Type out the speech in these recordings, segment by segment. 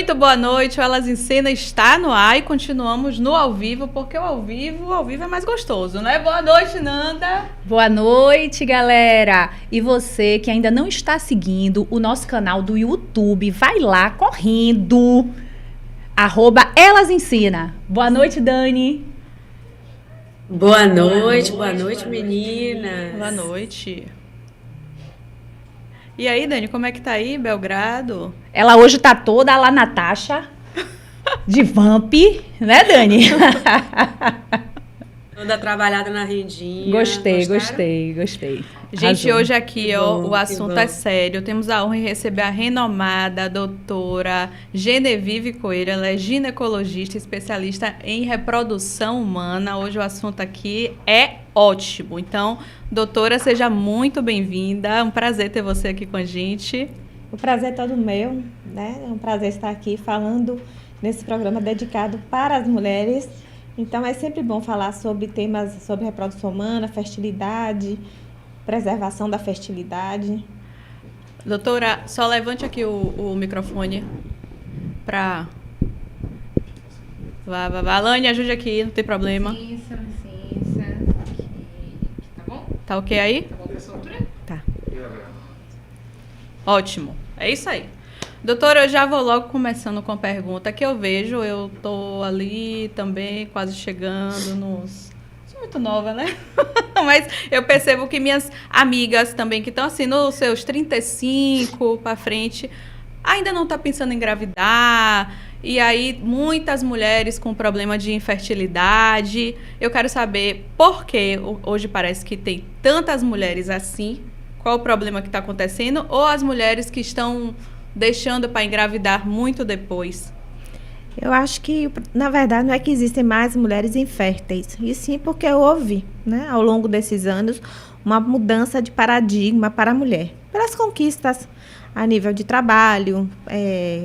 Muito boa noite, o Elas Ensinam está no ar e continuamos no ao vivo, porque o ao vivo é mais gostoso, né? Boa noite, Nanda! Boa noite, galera! E você que ainda não está seguindo o nosso canal do YouTube, vai lá correndo, @ElasEnsina. Boa noite, Dani! Boa noite meninas! Boa noite! E aí, Dani, como é que tá aí, Belgrado? Ela hoje tá toda lá, Natasha, de Vamp, né, Dani? Toda trabalhada na rendinha. Gostei. Gente, Arrasou. hoje aqui, o assunto é sério. Temos a honra de receber a renomada doutora Genevieve Coelho. Ela é ginecologista, especialista em reprodução humana. Hoje o assunto aqui é ótimo. Então, doutora, seja muito bem-vinda. É um prazer ter você aqui com a gente. O prazer é todo meu, né? É um prazer estar aqui falando nesse programa dedicado para as mulheres. Então, é sempre bom falar sobre temas sobre reprodução humana, fertilidade, preservação da fertilidade. Doutora, só levante aqui o microfone para... Vá. Alane, ajude aqui, não tem problema. Licença. Tá bom? Tá ok aí? Tá bom pra sua altura? Tá. Ótimo. É isso aí. Doutora, eu já vou logo começando com a pergunta que eu vejo. Eu tô ali também, quase chegando nos... Sou muito nova, né? Mas eu percebo que minhas amigas também, que estão assim nos seus 35 para frente, ainda não estão pensando em engravidar. E aí, muitas mulheres com problema de infertilidade. Eu quero saber por que hoje parece que tem tantas mulheres assim. Qual o problema que está acontecendo? Ou as mulheres que estão deixando para engravidar muito depois? Eu acho que, na verdade, não é que existem mais mulheres inférteis, e sim porque houve, né, ao longo desses anos, uma mudança de paradigma para a mulher. Pelas conquistas a nível de trabalho,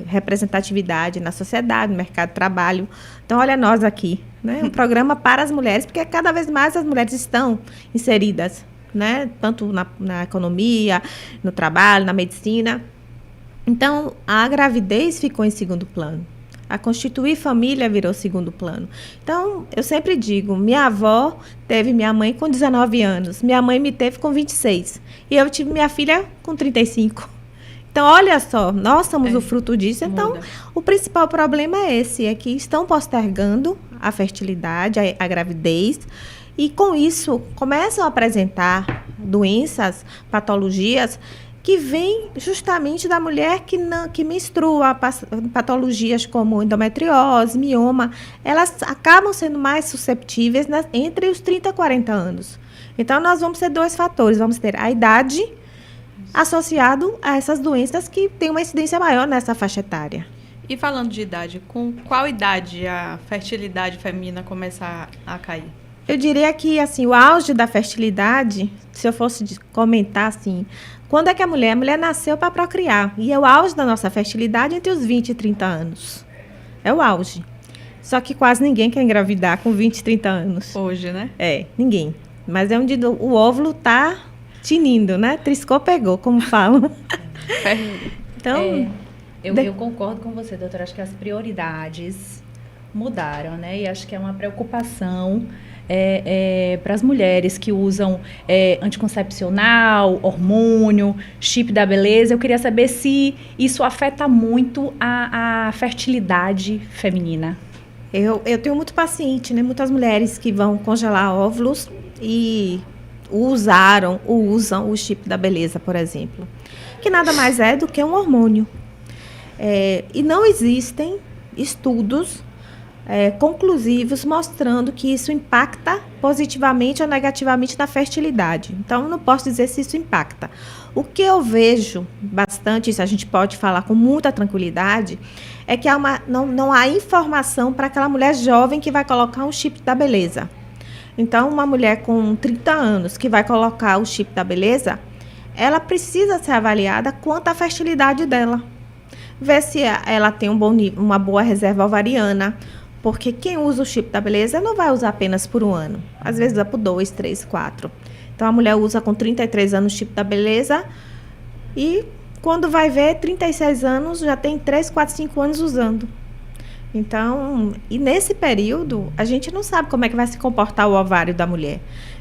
representatividade na sociedade, no mercado de trabalho. Então, olha nós aqui, né, um programa para as mulheres, porque cada vez mais as mulheres estão inseridas, né, tanto na economia, no trabalho, na medicina. Então, a gravidez ficou em segundo plano. A constituir família virou segundo plano. Então, eu sempre digo, minha avó teve minha mãe com 19 anos, minha mãe me teve com 26, e eu tive minha filha com 35. Então, olha só, nós somos o fruto disso. Então, o principal problema é esse, é que estão postergando a fertilidade, a gravidez, e com isso começam a apresentar doenças, patologias, que vem justamente da mulher que menstrua, patologias como endometriose, mioma, elas acabam sendo mais susceptíveis entre os 30 e 40 anos. Então, nós vamos ter dois fatores. Vamos ter a idade associado a essas doenças que têm uma incidência maior nessa faixa etária. E falando de idade, com qual idade a fertilidade feminina começa a cair? Eu diria que, assim, o auge da fertilidade, se eu fosse comentar, assim, quando é que a mulher nasceu para procriar. E é o auge da nossa fertilidade entre os 20 e 30 anos. É o auge. Só que quase ninguém quer engravidar com 20 e 30 anos. Hoje, né? Ninguém. Mas é onde o óvulo está tinindo, né? Triscou, pegou, como falam. Então... Eu concordo com você, doutora. Acho que as prioridades mudaram, né? E acho que é uma preocupação para as mulheres que usam anticoncepcional, hormônio, chip da beleza. Eu queria saber se isso afeta muito a fertilidade feminina. Eu tenho muito paciente, né? Muitas mulheres que vão congelar óvulos e usaram ou usam o chip da beleza, por exemplo, que nada mais é do que um hormônio. E não existem estudos conclusivos mostrando que isso impacta positivamente ou negativamente na fertilidade. Então, eu não posso dizer se isso impacta. O que eu vejo bastante, isso a gente pode falar com muita tranquilidade, é que não há informação para aquela mulher jovem que vai colocar um chip da beleza. Então, uma mulher com 30 anos que vai colocar o chip da beleza, ela precisa ser avaliada quanto à fertilidade dela. Ver se ela tem uma boa reserva ovariana, porque quem usa o chip da beleza não vai usar apenas por um ano. Às vezes usa por 2, 3, 4. Então, a mulher usa com 33 anos o chip da beleza e Quando vai ver, 36 anos, já tem 3, 4, 5 anos usando. Então, e nesse período, a gente não sabe como é que vai se comportar o ovário da mulher.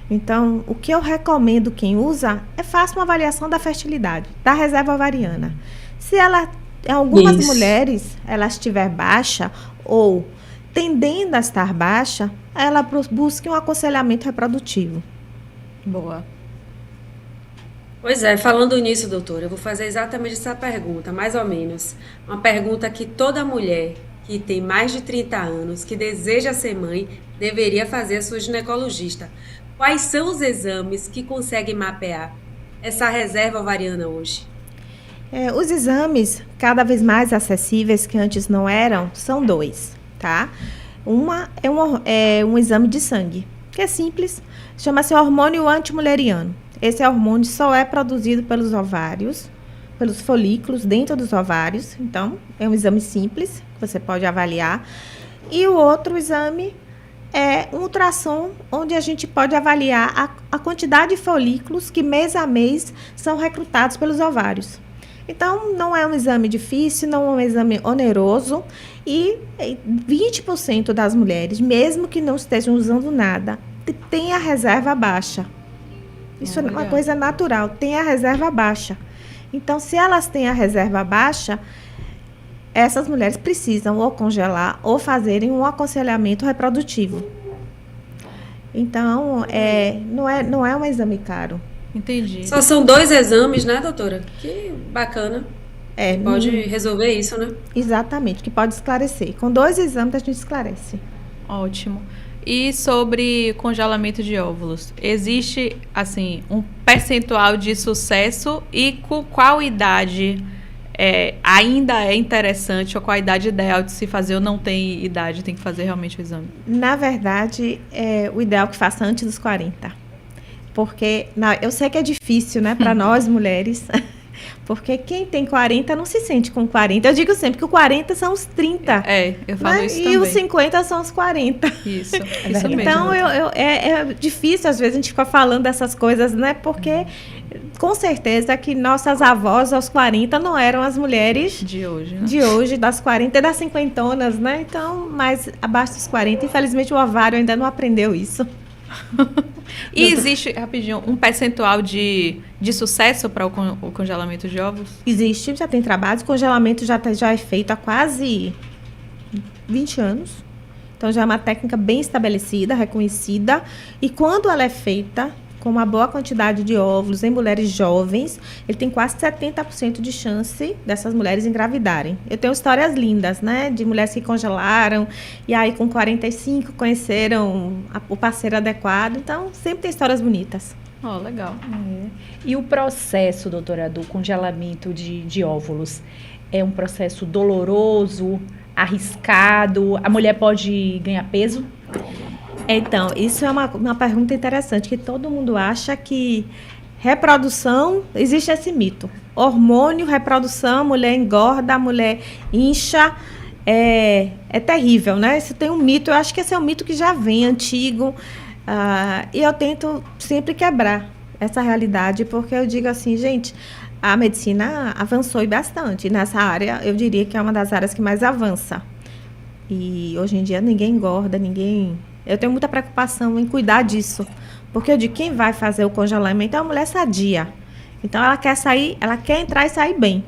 Então, o que eu recomendo quem usa é faça uma avaliação da fertilidade, da reserva ovariana. Se ela, algumas mulheres, ela estiver baixa ou tendendo a estar baixa, ela busque um aconselhamento reprodutivo. Boa. Pois é, falando nisso, doutora, eu vou fazer exatamente essa pergunta, mais ou menos. Uma pergunta que toda mulher que tem mais de 30 anos, que deseja ser mãe, deveria fazer a sua ginecologista. Quais são os exames que conseguem mapear essa reserva ovariana hoje? Os exames cada vez mais acessíveis, que antes não eram, são 2, tá? Uma é um exame de sangue, que é simples, chama-se hormônio antimuleriano. Esse hormônio só é produzido pelos ovários, pelos folículos dentro dos ovários. Então, é um exame simples, que você pode avaliar. E o outro exame é um ultrassom, onde a gente pode avaliar a quantidade de folículos que mês a mês são recrutados pelos ovários. Então, não é um exame difícil, não é um exame oneroso. E 20% das mulheres, mesmo que não estejam usando nada, tem a reserva baixa. Isso é uma coisa natural, tem a reserva baixa. Então, se elas têm a reserva baixa, essas mulheres precisam ou congelar ou fazerem um aconselhamento reprodutivo. Então, não é um exame caro. Entendi. Só são 2 exames, né, doutora? Que bacana. Pode resolver isso, né? Exatamente, que pode esclarecer. Com 2 exames a gente esclarece. Ótimo. E sobre congelamento de óvulos, existe, assim, um percentual de sucesso e com qual idade ainda é interessante, ou qual a idade ideal de se fazer, ou não tem idade, tem que fazer realmente o exame? Na verdade, o ideal é que faça antes dos 40. Porque eu sei que é difícil, né, para nós mulheres, porque quem tem 40 não se sente com 40. Eu digo sempre que o 40 são os 30. Eu falo isso e também. os 50 são os 40. Isso Então, mesmo. é difícil, às vezes, a gente ficar falando dessas coisas, né? Porque, com certeza, que nossas avós aos 40 não eram as mulheres de hoje, né? De hoje, das 40 e das 50, né? Então, mas abaixo dos 40, infelizmente, o ovário ainda não aprendeu isso. E existe, rapidinho, um percentual de sucesso para o congelamento de óvulos? Existe, já tem trabalho. O congelamento já é feito há quase 20 anos. Então, já é uma técnica bem estabelecida, reconhecida. E quando ela é feita com uma boa quantidade de óvulos em mulheres jovens, ele tem quase 70% de chance dessas mulheres engravidarem. Eu tenho histórias lindas, né? De mulheres que congelaram e aí com 45 conheceram o parceiro adequado. Então, sempre tem histórias bonitas. Legal. E o processo, doutora, do congelamento de óvulos é um processo doloroso, arriscado? A mulher pode ganhar peso? Então, isso é uma pergunta interessante, que todo mundo acha que reprodução, existe esse mito. Hormônio, reprodução, a mulher engorda, a mulher incha, é terrível, né? Isso tem um mito, eu acho que esse é um mito que já vem, antigo, e eu tento sempre quebrar essa realidade, porque eu digo assim, gente, a medicina avançou bastante. Nessa área, eu diria que é uma das áreas que mais avança. E hoje em dia ninguém engorda, Eu tenho muita preocupação em cuidar disso. Porque eu digo, quem vai fazer o congelamento é uma mulher sadia. Então, ela quer sair, ela quer entrar e sair bem.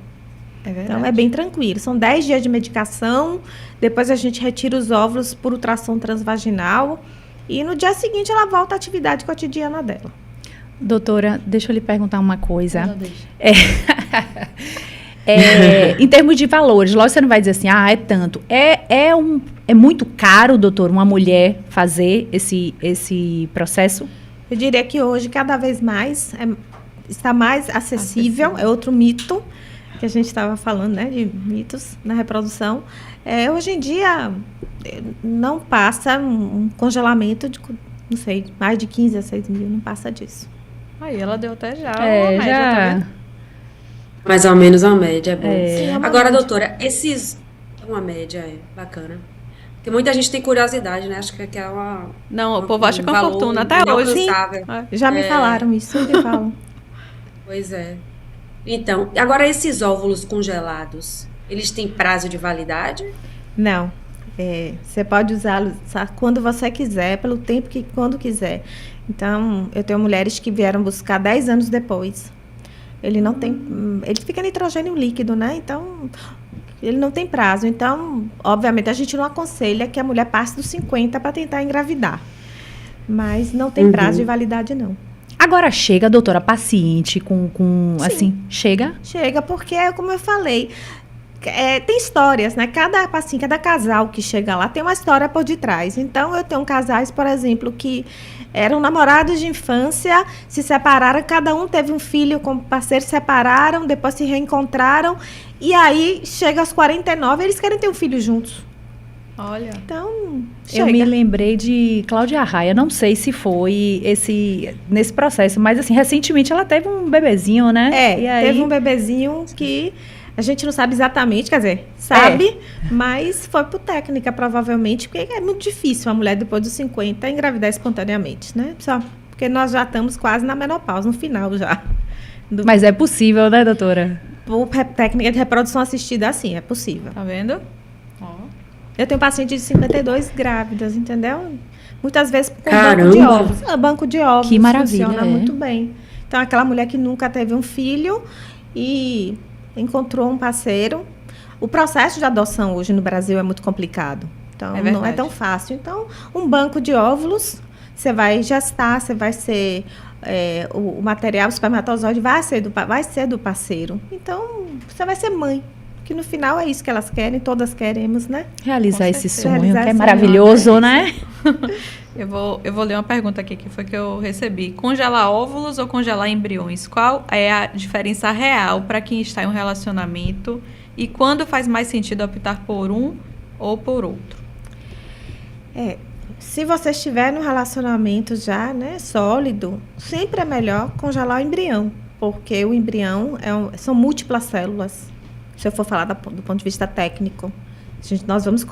Então, é bem tranquilo. São 10 dias de medicação, depois a gente retira os óvulos por ultrassom transvaginal e no dia seguinte ela volta à atividade cotidiana dela. Doutora, deixa eu lhe perguntar uma coisa. Em termos de valores, lógico, você não vai dizer assim, é tanto. É muito caro, doutor, uma mulher fazer esse processo? Eu diria que hoje, cada vez mais, está mais acessível. É outro mito que a gente estava falando, né, de mitos na reprodução. Hoje em dia, não passa um congelamento de, não sei, mais de 15 a 6 mil, não passa disso. Aí, ela deu até já uma média, tá vendo? Mais ou menos uma média, é bom. Sim, é uma Agora, média. doutora, uma média, bacana. Porque muita gente tem curiosidade, né? Acho que é uma... Não, o povo acha que é uma valor fortuna até hoje. inalcançável. Já me falaram isso, sempre falam. Pois é. Então, agora esses óvulos congelados, eles têm prazo de validade? Não. Você pode usá-los quando você quiser, pelo tempo que quando quiser. Então, eu tenho mulheres que vieram buscar 10 anos depois. Ele não tem... Ele fica nitrogênio líquido, né? Então, ele não tem prazo. Então, obviamente, a gente não aconselha que a mulher passe dos 50 para tentar engravidar. Mas não tem prazo de validade, não. Agora chega, doutora, paciente assim, chega? Chega, porque, como eu falei, tem histórias, né? Cada paciente, cada casal que chega lá tem uma história por detrás. Então, eu tenho casais, por exemplo, que eram namorados de infância, se separaram, cada um teve um filho com parceiro, se separaram, depois se reencontraram, e aí, chega aos 49, eles querem ter um filho juntos. Olha. Então, eu me lembrei de Cláudia Raia, não sei se foi nesse processo, mas assim, recentemente ela teve um bebezinho, né? E aí... teve um bebezinho que a gente não sabe exatamente, quer dizer, sabe, mas foi por técnica, provavelmente, porque é muito difícil uma mulher depois dos 50 engravidar espontaneamente, né? Só porque nós já estamos quase na menopausa, no final já. Mas é possível, né, doutora? Por técnica de reprodução assistida, sim, é possível. Tá vendo? Eu tenho pacientes de 52 grávidas, entendeu? Muitas vezes com Caramba. banco de óvulos. Banco de óvulos. Que maravilha. Funciona muito bem. Então, aquela mulher que nunca teve um filho e encontrou um parceiro. O processo de adoção hoje no Brasil é muito complicado. Então, não é tão fácil. Então, um banco de óvulos, você vai gestar, você vai ser... o material, o espermatozoide vai ser do parceiro. Então, você vai ser mãe. Que no final é isso que elas querem, todas queremos, né? Realizar esse sonho, que é maravilhoso, né? Eu vou ler uma pergunta aqui que foi que eu recebi. Congelar óvulos ou congelar embriões? Qual é a diferença real para quem está em um relacionamento e quando faz mais sentido optar por um ou por outro? Se você estiver num relacionamento já, né, sólido, sempre é melhor congelar o embrião, porque o embrião são múltiplas células. Se eu for falar do ponto de vista técnico, nós vamos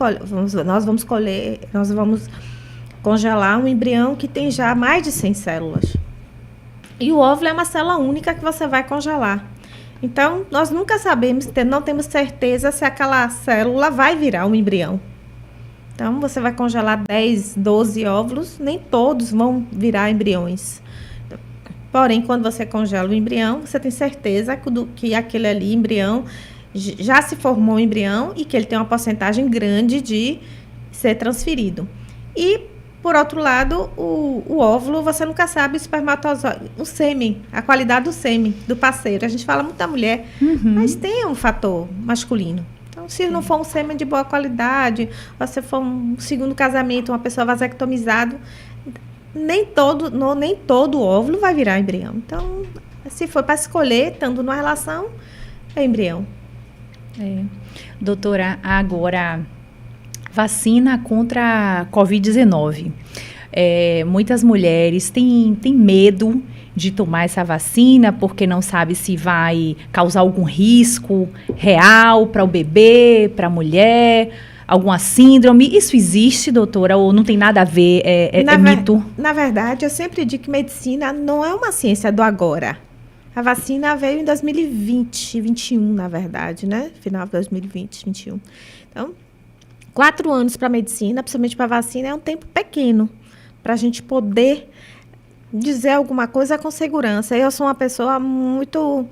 congelar um embrião que tem já mais de 100 células. E o óvulo é uma célula única que você vai congelar. Então, nós nunca sabemos, não temos certeza se aquela célula vai virar um embrião. Então, você vai congelar 10, 12 óvulos, nem todos vão virar embriões. Porém, quando você congela o embrião, você tem certeza que aquele ali, embrião, já se formou um embrião e que ele tem uma porcentagem grande de ser transferido. E, por outro lado, o óvulo, você nunca sabe o espermatozoide, o sêmen, a qualidade do sêmen do parceiro. A gente fala muito da mulher, mas tem um fator masculino. Então, se não for um sêmen de boa qualidade, ou se for um segundo casamento, uma pessoa vasectomizada, nem todo óvulo vai virar embrião. Então, se for para escolher, estando numa relação, é embrião. Doutora, agora, vacina contra a Covid-19. Muitas mulheres têm medo de tomar essa vacina porque não sabe se vai causar algum risco real para o bebê, para a mulher, alguma síndrome. Isso existe, doutora, ou não tem nada a ver, é mito? Na verdade, eu sempre digo que medicina não é uma ciência do agora. A vacina veio em 2020, 2021, na verdade, né? Final de 2020, 2021. Então, 4 anos para a medicina, principalmente para a vacina, é um tempo pequeno para a gente poder dizer alguma coisa com segurança. Eu sou uma pessoa muito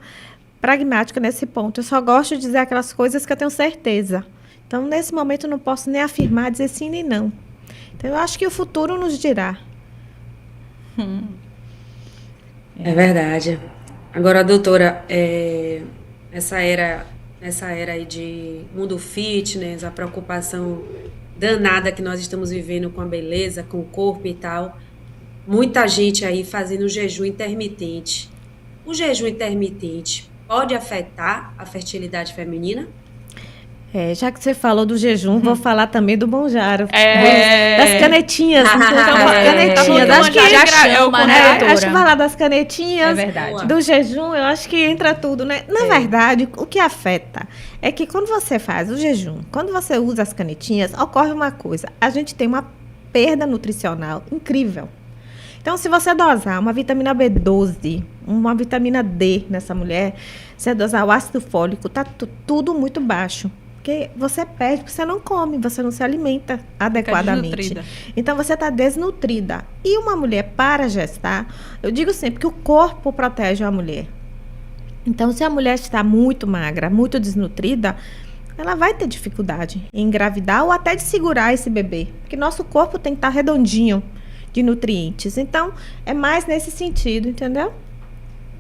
pragmática nesse ponto. Eu só gosto de dizer aquelas coisas que eu tenho certeza. Então, nesse momento, eu não posso nem afirmar, dizer sim nem não. Então, eu acho que o futuro nos dirá. É verdade. Agora, doutora, essa era aí de mundo fitness, a preocupação danada que nós estamos vivendo com a beleza, com o corpo e tal, muita gente aí fazendo jejum intermitente. O jejum intermitente pode afetar a fertilidade feminina? Já que você falou do jejum, vou falar também do Monjaro. Das canetinhas. Canetinhas. Acho que acho que falar das canetinhas, é verdade. Do jejum, eu acho que entra tudo, né? Na verdade, o que afeta é que quando você faz o jejum, quando você usa as canetinhas, ocorre uma coisa. A gente tem uma perda nutricional incrível. Então, se você dosar uma vitamina B12, uma vitamina D nessa mulher, você dosar o ácido fólico, tá tudo muito baixo. Porque você perde, porque você não come, você não se alimenta adequadamente. Então, você está desnutrida. E uma mulher, para gestar, eu digo sempre que o corpo protege a mulher. Então, se a mulher está muito magra, muito desnutrida, ela vai ter dificuldade em engravidar ou até de segurar esse bebê. Porque nosso corpo tem que estar redondinho de nutrientes. Então, é mais nesse sentido, entendeu?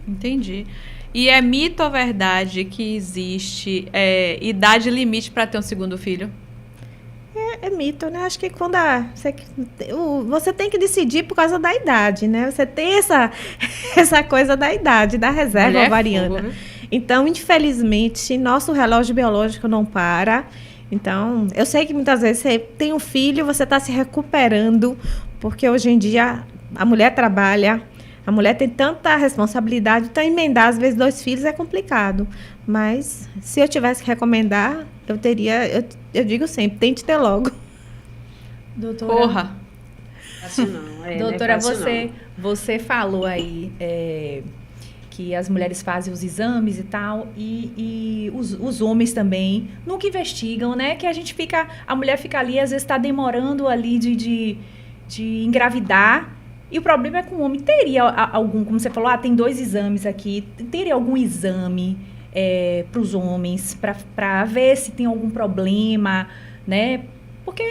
Entendi. E é mito ou verdade que existe idade limite para ter um segundo filho? É mito, né? Acho que quando você tem que decidir por causa da idade, né? Você tem essa coisa da idade, da reserva ovariana. Então, infelizmente, nosso relógio biológico não para. Então, eu sei que muitas vezes você tem um filho, você está se recuperando, porque hoje em dia a mulher trabalha, a mulher tem tanta responsabilidade, então emendar às vezes 2 filhos é complicado. Mas se eu tivesse que recomendar, eu digo sempre, tente ter logo. Doutora, porra. Doutora, você falou aí que as mulheres fazem os exames e tal, e os homens também nunca investigam, né? Que a mulher fica ali, às vezes está demorando ali de engravidar. E o problema é que o homem teria algum, como você falou, tem 2 exames aqui, teria algum exame para os homens, para ver se tem algum problema, né? Porque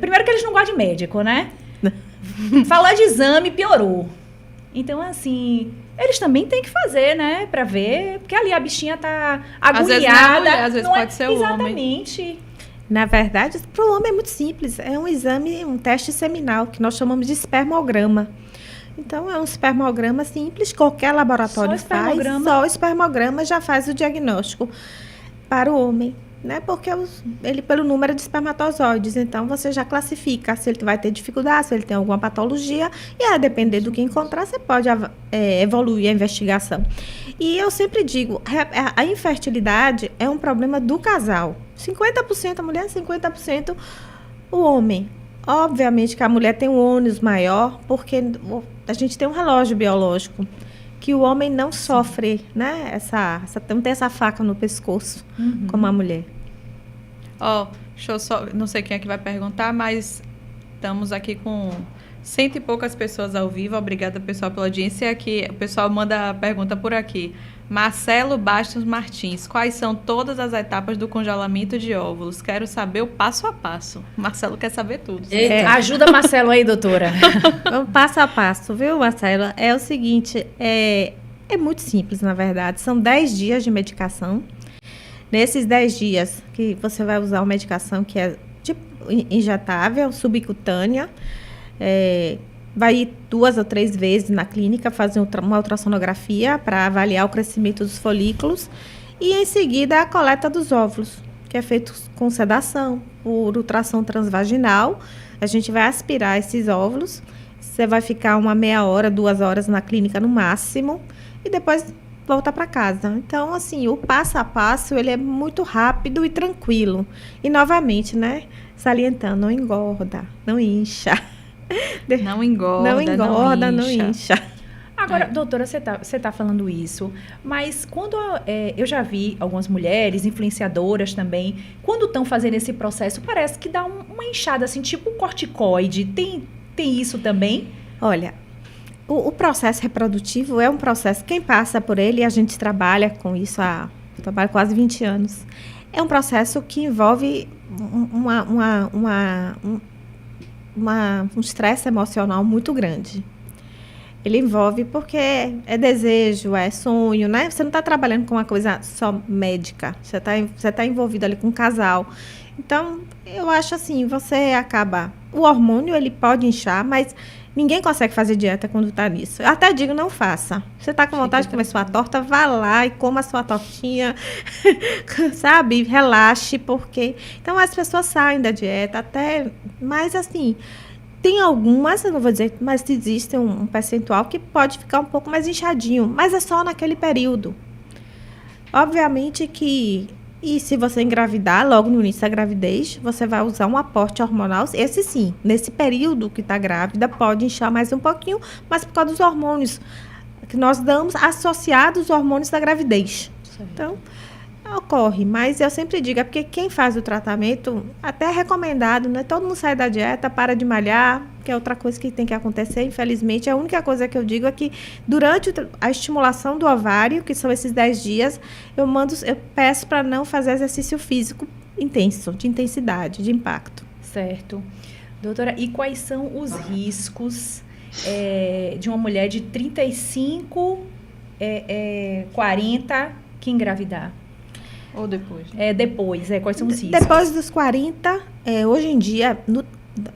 primeiro que eles não gostam de médico, né? Falar de exame piorou. Então, assim, eles também têm que fazer, né? Para ver, porque ali a bichinha tá agoniada. Às vezes não é a mulher, às vezes pode ser o homem. Exatamente. Na verdade, para o homem é muito simples. É um exame, um teste seminal, que nós chamamos de espermograma. Então, é um espermograma simples, qualquer laboratório faz. Só o espermograma já faz o diagnóstico para o homem, né? Porque ele, pelo número de espermatozoides, então você já classifica se ele vai ter dificuldade, se ele tem alguma patologia, e a depender do que encontrar, você pode evoluir a investigação. E eu sempre digo, a infertilidade é um problema do casal. 50% a mulher, 50% o homem. Obviamente que a mulher tem um ônus maior, porque a gente tem um relógio biológico, que o homem não sofre, né? Não tem essa faca no pescoço, como a mulher. Deixa eu só, não sei quem é que vai perguntar, mas estamos aqui com 100 e poucas pessoas ao vivo. Obrigada, pessoal, pela audiência. Aqui, o pessoal manda a pergunta por aqui. Marcelo Bastos Martins, quais são todas as etapas do congelamento de óvulos? Quero saber o passo a passo. Marcelo quer saber tudo. Ajuda Marcelo aí, doutora. O passo a passo, viu, Marcelo? É o seguinte, é muito simples, na verdade. São 10 dias de medicação. Nesses 10 dias que você vai usar uma medicação que é injetável, subcutânea, vai ir 2 ou 3 vezes na clínica fazer uma ultrassonografia para avaliar o crescimento dos folículos e, em seguida, a coleta dos óvulos, que é feito com sedação, por ultrassom transvaginal. A gente vai aspirar esses óvulos, você vai ficar 1 hora, 2 horas na clínica no máximo e depois volta para casa. Então, assim, o passo a passo, ele é muito rápido e tranquilo. E, novamente, né, salientando, não engorda, não incha. Não engorda, não incha. Agora, doutora, você tá falando isso, mas quando eu já vi algumas mulheres, influenciadoras também, quando estão fazendo esse processo, parece que dá uma inchada, assim, tipo corticoide. Tem isso também? Olha, o processo reprodutivo é um processo, quem passa por ele, a gente trabalha com isso eu trabalho quase 20 anos, é um processo que envolve um estresse emocional muito grande. Ele envolve porque é desejo, é sonho, né? Você não está trabalhando com uma coisa só médica, você tá envolvido ali com um casal. Então, eu acho assim, o hormônio, ele pode inchar, mas ninguém consegue fazer dieta quando está nisso. Eu até digo, não faça. Você está com vontade de comer sua torta, vá lá e coma a sua tortinha, sabe? Relaxe, porque... Então, as pessoas saem da dieta até... Mas, assim, tem algumas, eu não vou dizer, mas existe um percentual que pode ficar um pouco mais inchadinho, mas é só naquele período. Obviamente que E se você engravidar, logo no início da gravidez, você vai usar um aporte hormonal. Esse sim, nesse período que está grávida, pode inchar mais um pouquinho, mas por causa dos hormônios que nós damos associados aos hormônios da gravidez. Certo. Então, ocorre, mas eu sempre digo, é porque quem faz o tratamento, até é recomendado, né? Todo mundo sai da dieta, para de malhar, que é outra coisa que tem que acontecer, infelizmente. A única coisa que eu digo é que durante a estimulação do ovário, que são esses 10 dias, eu peço para não fazer exercício físico intenso, de intensidade, de impacto. Certo. Doutora, e quais são os riscos de uma mulher de 35, 40 que engravidar? Ou depois? Depois, quais são os riscos? Depois dos 40, hoje em dia,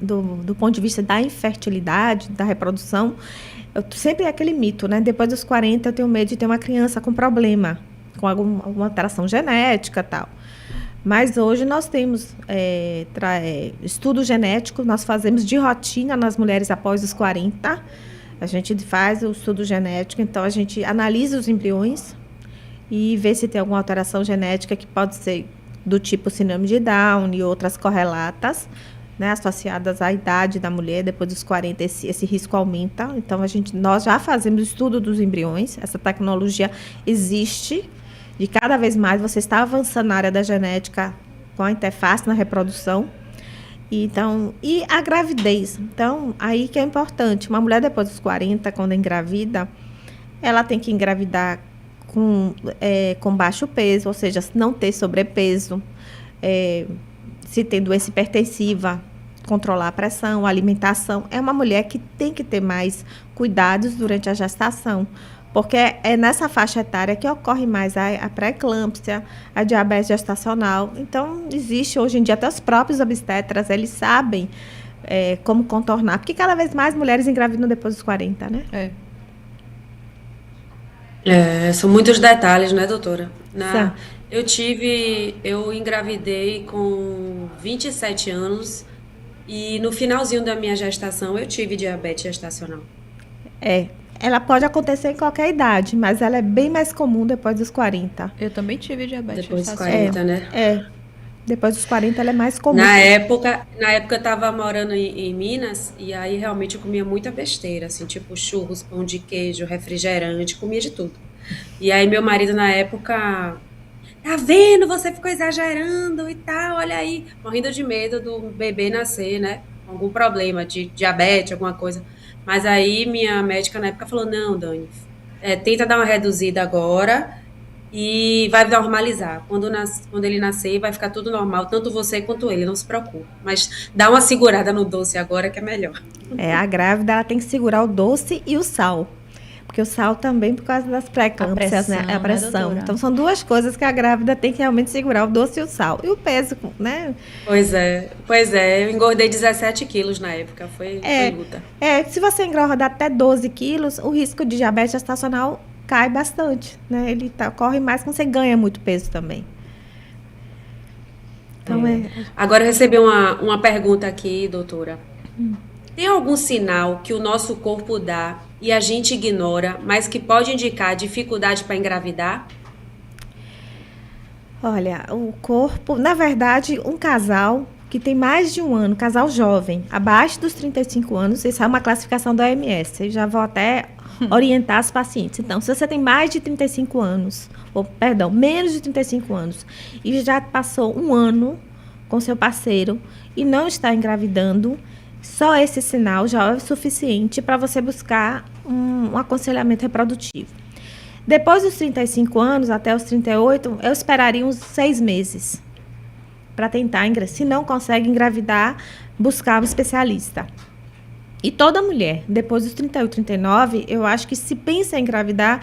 do ponto de vista da infertilidade, da reprodução, sempre é aquele mito, né? Depois dos 40, eu tenho medo de ter uma criança com problema, com alguma alteração genética e tal. Mas hoje nós temos estudo genético, nós fazemos de rotina nas mulheres após os 40. A gente faz o estudo genético, então a gente analisa os embriões e vê se tem alguma alteração genética que pode ser do tipo síndrome de Down e outras correlatas, né, associadas à idade da mulher. Depois dos 40, esse risco aumenta. Então, nós já fazemos o estudo dos embriões. Essa tecnologia existe e cada vez mais você está avançando na área da genética com a interface na reprodução. Então, e a gravidez. Então, aí que é importante. Uma mulher depois dos 40, quando engravida, ela tem que engravidar com baixo peso, ou seja, não ter sobrepeso, se tem doença hipertensiva, controlar a pressão, a alimentação. É uma mulher que tem que ter mais cuidados durante a gestação, porque é nessa faixa etária que ocorre mais a pré-eclâmpsia, a diabetes gestacional. Então, existe hoje em dia, até os próprios obstetras, eles sabem como contornar, porque cada vez mais mulheres engravidam depois dos 40, né? São muitos detalhes, né, doutora? Eu engravidei com 27 anos e no finalzinho da minha gestação eu tive diabetes gestacional. Ela pode acontecer em qualquer idade, mas ela é bem mais comum depois dos 40. Eu também tive diabetes depois gestacional. Depois dos 40, né? Depois dos 40 ela é mais comum. Na época eu estava morando em Minas e aí realmente eu comia muita besteira, assim, tipo churros, pão de queijo, refrigerante, comia de tudo. E aí meu marido na época, tá vendo, você ficou exagerando e tal, olha aí, morrendo de medo do bebê nascer, né, com algum problema de diabetes, alguma coisa. Mas aí minha médica na época falou, não, Dani, tenta dar uma reduzida agora e vai normalizar. Quando ele nascer, vai ficar tudo normal, tanto você quanto ele, não se preocupe. Mas dá uma segurada no doce agora que é melhor. A grávida ela tem que segurar o doce e o sal. Porque o sal também, por causa das pré-eclâmpsias, né? A pressão. Então, são duas coisas que a grávida tem que realmente segurar, o doce e o sal. E o peso, né? Pois é. Eu engordei 17 quilos na época, foi luta. Se você engorda até 12 quilos, o risco de diabetes gestacional cai bastante, né? Ele corre mais quando você ganha muito peso também. Então, Agora eu recebi uma pergunta aqui, doutora. Tem algum sinal que o nosso corpo dá e a gente ignora, mas que pode indicar dificuldade para engravidar? Olha, o corpo, na verdade, um casal que tem mais de um ano, casal jovem, abaixo dos 35 anos, isso é uma classificação da OMS, eu já vou até orientar as pacientes. Então, se você tem mais de 35 anos, menos de 35 anos, e já passou um ano com seu parceiro e não está engravidando, só esse sinal já é suficiente para você buscar um aconselhamento reprodutivo. Depois dos 35 anos, até os 38, eu esperaria uns 6 meses para tentar engravidar. Se não consegue engravidar, buscar um especialista. E toda mulher, depois dos 38, 39, eu acho que se pensa em engravidar,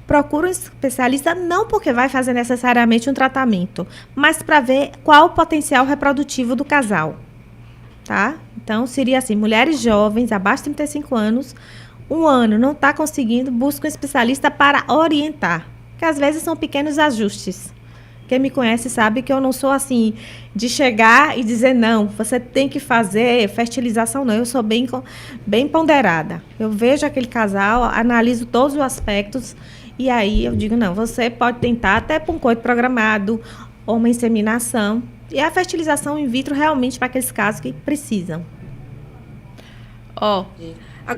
procura um especialista, não porque vai fazer necessariamente um tratamento, mas para ver qual o potencial reprodutivo do casal. Tá? Então, seria assim, mulheres jovens, abaixo de 35 anos, um ano, não está conseguindo, busca um especialista para orientar. Que às vezes são pequenos ajustes. Quem me conhece sabe que eu não sou assim, de chegar e dizer, não, você tem que fazer fertilização, não. Eu sou bem ponderada. Eu vejo aquele casal, analiso todos os aspectos, e aí eu digo, não, você pode tentar até para um coito programado, ou uma inseminação. E a fertilização in vitro realmente para aqueles casos que precisam.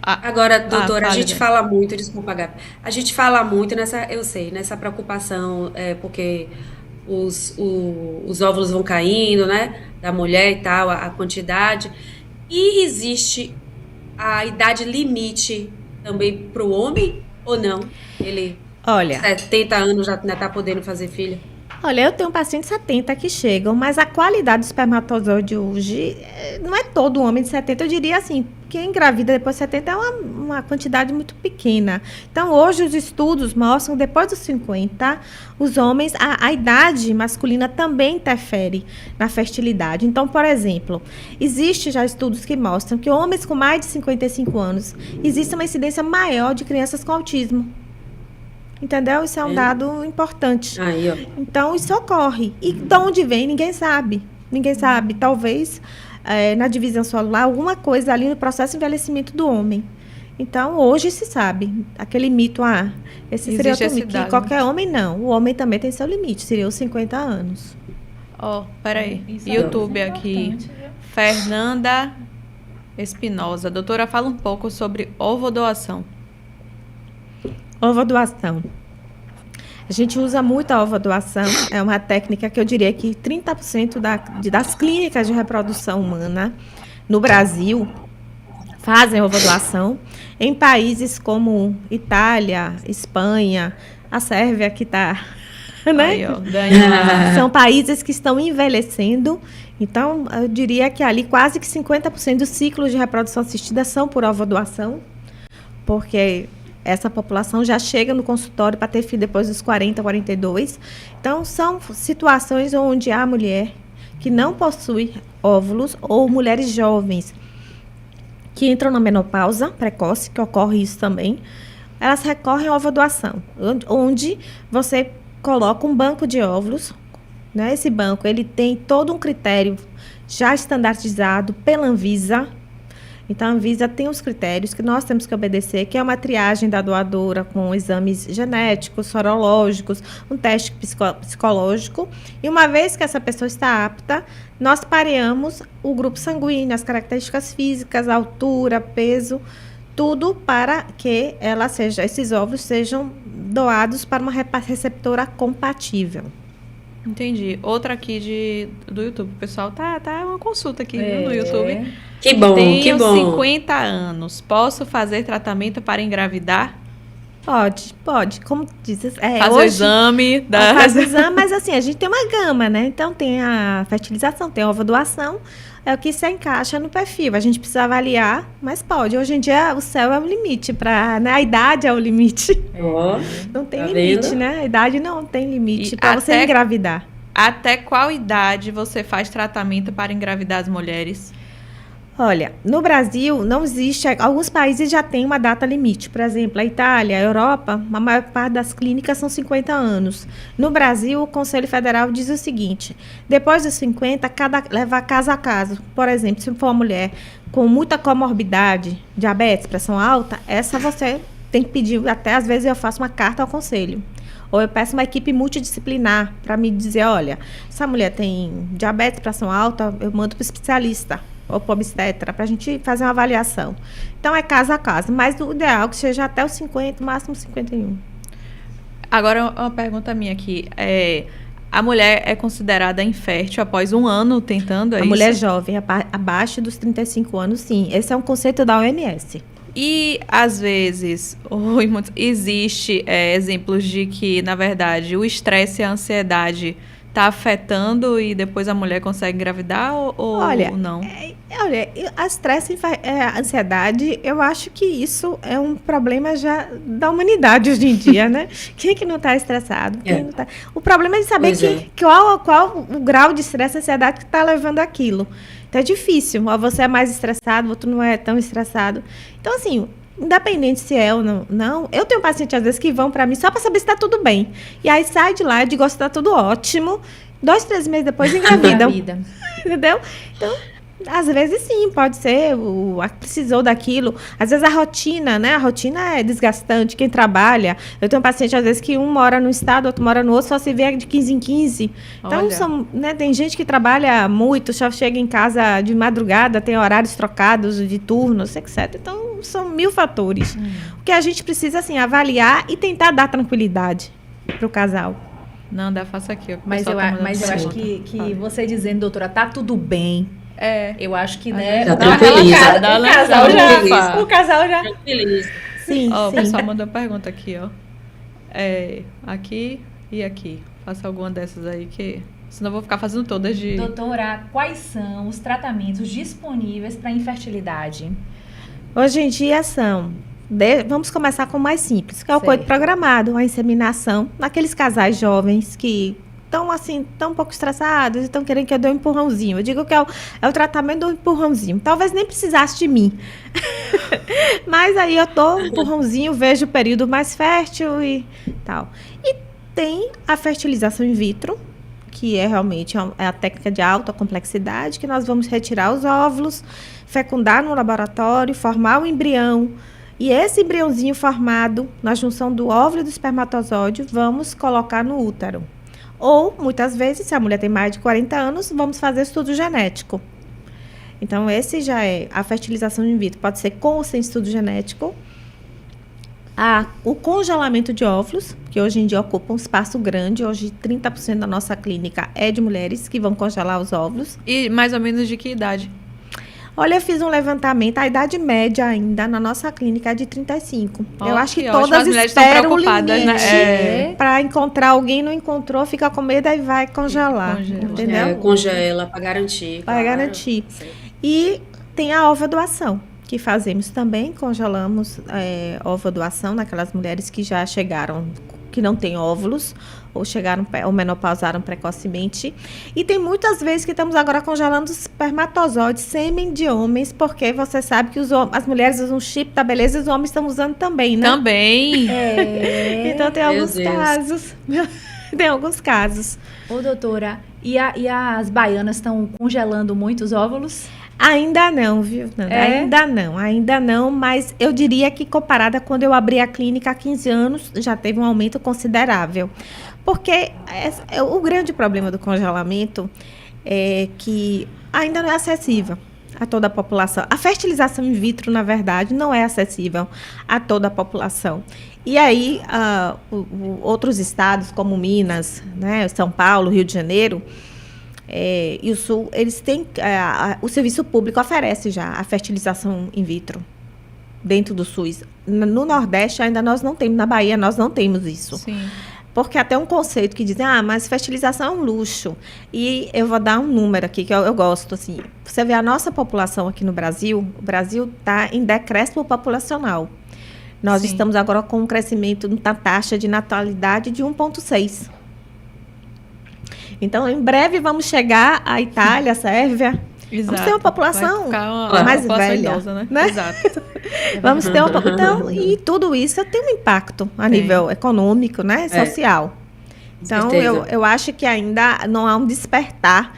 Agora, doutora, a gente fala muito, desculpa, Gabi, a gente fala muito nessa preocupação, porque os óvulos vão caindo, né, da mulher e tal, a quantidade, e existe a idade limite também para o homem, ou não? Ele, 70 anos já está podendo fazer filho? Olha, eu tenho pacientes 70 que chegam, mas a qualidade do espermatozoide hoje não é todo homem de 70. Eu diria assim, quem engravida depois de 70 é uma quantidade muito pequena. Então, hoje os estudos mostram que depois dos 50, os homens, a idade masculina também interfere na fertilidade. Então, por exemplo, existe já estudos que mostram que homens com mais de 55 anos, existe uma incidência maior de crianças com autismo. Entendeu? Isso é um dado importante. Aí, ó. Então, isso ocorre. E de onde vem, ninguém sabe. Ninguém sabe. Talvez, na divisão celular, alguma coisa ali no processo de envelhecimento do homem. Então, hoje se sabe. Aquele mito, esse seria outro mito. Que qualquer homem, não. O homem também tem seu limite. Seria os 50 anos. Peraí. YouTube aqui. Fernanda Espinosa. Doutora, fala um pouco sobre ovodoação. Ovodoação. A gente usa muito a ovodoação. É uma técnica que eu diria que 30% das clínicas de reprodução humana no Brasil fazem ovodoação. Em países como Itália, Espanha, a Sérvia que está... Né? Aí, ó, são países que estão envelhecendo. Então, eu diria que ali quase que 50% dos ciclos de reprodução assistida são por ovodoação. Porque... essa população já chega no consultório para ter filho depois dos 40, 42. Então, são situações onde há mulher que não possui óvulos ou mulheres jovens que entram na menopausa precoce, que ocorre isso também. Elas recorrem à ovodoação, onde você coloca um banco de óvulos. Né? Esse banco ele tem todo um critério já estandarizado pela Anvisa. Então, a Anvisa tem os critérios que nós temos que obedecer, que é uma triagem da doadora com exames genéticos, sorológicos, um teste psicológico. E uma vez que essa pessoa está apta, nós pareamos o grupo sanguíneo, as características físicas, a altura, peso, tudo para que esses óvulos sejam doados para uma receptora compatível. Entendi. Outra aqui do YouTube. O pessoal tá uma consulta aqui no YouTube. Que bom, Tenho que bom. 50 anos. Posso fazer tratamento para engravidar? Pode. Como dizes, Faz o exame. Faz o exame, mas assim, a gente tem uma gama, né? Então, tem a fertilização, tem a ovodoação. É o que se encaixa no perfil. A gente precisa avaliar, mas pode. Hoje em dia, o céu é o limite. Né? A idade é o limite. Não tem limite, vendo? né? A idade não tem limite para você engravidar. Até qual idade você faz tratamento para engravidar as mulheres? Olha, no Brasil não existe, alguns países já têm uma data limite. Por exemplo, a Itália, a Europa, a maior parte das clínicas são 50 anos. No Brasil, o Conselho Federal diz o seguinte: depois dos 50, leva caso a caso. Por exemplo, se for uma mulher com muita comorbidade, diabetes, pressão alta, essa você tem que pedir, até às vezes eu faço uma carta ao conselho. Ou eu peço uma equipe multidisciplinar para me dizer, olha, essa mulher tem diabetes, pressão alta, eu mando para o especialista ou para o obstetra, para a gente fazer uma avaliação. Então, é caso a caso, mas o ideal é que seja até os 50, máximo 51. Agora, uma pergunta minha aqui. A mulher é considerada infértil após um ano tentando, A mulher jovem, abaixo dos 35 anos, sim. Esse é um conceito da OMS. E, às vezes, existe exemplos de que, na verdade, o estresse e a ansiedade está afetando e depois a mulher consegue engravidar ou não? Olha, a estresse e a ansiedade, eu acho que isso é um problema já da humanidade hoje em dia, né? Quem é que não está estressado? Não tá? O problema é de saber qual o grau de estresse e ansiedade que está levando aquilo. Então, é difícil. Você é mais estressado, o outro não é tão estressado. Então, assim, independente se é ou não, eu tenho pacientes, às vezes, que vão para mim só para saber se está tudo bem. E aí, sai de lá, eu digo, está tudo ótimo. 2, 3 meses depois, engravidam. Entendeu? Então, Às vezes sim, pode ser, precisou daquilo. Às vezes a rotina, né? A rotina é desgastante, quem trabalha. Eu tenho um paciente, às vezes, que um mora num estado, outro mora no outro, só se vê de 15 em 15. Então, tem gente que trabalha muito, só chega em casa de madrugada, tem horários trocados de turnos, etc. Então, são 1000 fatores. O que a gente precisa, assim, avaliar e tentar dar tranquilidade para o casal. Nanda, faça aqui. Mas eu acho que você dizendo, doutora, tá tudo bem. Eu acho que, né? Já tranquiliza. O casal já. Tranquiliza. Sim, sim. O pessoal mandou uma pergunta aqui, ó. Aqui e aqui. Faça alguma dessas aí que... Senão eu vou ficar fazendo todas de... Doutora, quais são os tratamentos disponíveis para infertilidade? Hoje em dia são... Vamos começar com o mais simples, que é o coito programado, a inseminação. Naqueles casais jovens que... estão assim, tão um pouco estressados e estão querendo que eu dê um empurrãozinho. Eu digo que é o tratamento do empurrãozinho. Talvez nem precisasse de mim. Mas aí eu dou um empurrãozinho, vejo o período mais fértil e tal. E tem a fertilização in vitro, que é realmente a técnica de alta complexidade, que nós vamos retirar os óvulos, fecundar no laboratório, formar o embrião. E esse embriãozinho formado, na junção do óvulo e do espermatozoide, vamos colocar no útero. Ou, muitas vezes, se a mulher tem mais de 40 anos, vamos fazer estudo genético. Então, esse já é a fertilização in vitro. Pode ser com ou sem estudo genético. O congelamento de óvulos, que hoje em dia ocupa um espaço grande. Hoje, 30% da nossa clínica é de mulheres que vão congelar os óvulos. E mais ou menos de que idade? Olha, eu fiz um levantamento, a idade média ainda na nossa clínica é de 35. Eu acho que todas esperam o limite, né? Para encontrar alguém, não encontrou, fica com medo e vai congelar, entendeu? Congela, para garantir. Para garantir. E tem a ovodoação, que fazemos também, congelamos ovodoação naquelas mulheres que já chegaram, que não têm óvulos, ou menopausaram precocemente. E tem muitas vezes que estamos agora congelando espermatozoides, sêmen de homens, porque você sabe que as mulheres usam chip da beleza e os homens estão usando também, né? Também. Então tem alguns casos. Tem alguns casos. Ô, doutora, e as baianas estão congelando muitos óvulos? Ainda não, viu, Nanda? Ainda não, mas eu diria que comparada quando eu abri a clínica há 15 anos, já teve um aumento considerável. Porque o grande problema do congelamento é que ainda não é acessível a toda a população. A fertilização in vitro, na verdade, não é acessível a toda a população. E aí, outros estados, como Minas, né, São Paulo, Rio de Janeiro, e o Sul, eles têm... o serviço público oferece já a fertilização in vitro dentro do SUS. No Nordeste, ainda nós não temos. Na Bahia, nós não temos isso. Sim. Porque até um conceito que dizem, mas fertilização é um luxo. E eu vou dar um número aqui que eu gosto, assim. Você vê a nossa população aqui no Brasil, o Brasil está em decréscimo populacional. Nós estamos agora com um crescimento na taxa de natalidade de 1,6. Então, em breve vamos chegar à Itália, à Sérvia. Exato. Vamos ter uma população mais velha, idosa, né? Exato. Vamos ter então, e tudo isso tem um impacto a nível econômico, né? Social. Então, eu acho que ainda não há um despertar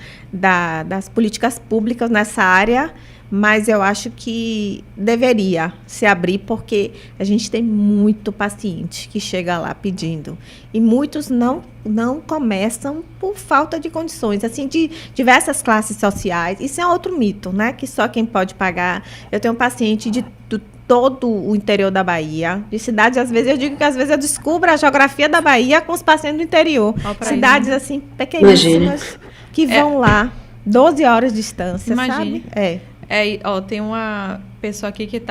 das políticas públicas nessa área, mas eu acho que deveria se abrir, porque a gente tem muito paciente que chega lá pedindo. E muitos não começam por falta de condições, assim, de diversas classes sociais. Isso é outro mito, né? Que só quem pode pagar. Eu tenho um paciente de todo o interior da Bahia, de cidades, às vezes eu descubro a geografia da Bahia com os pacientes do interior. Cidades, assim, pequeníssimas, que vão lá, 12 horas de distância, sabe? Tem uma pessoa aqui que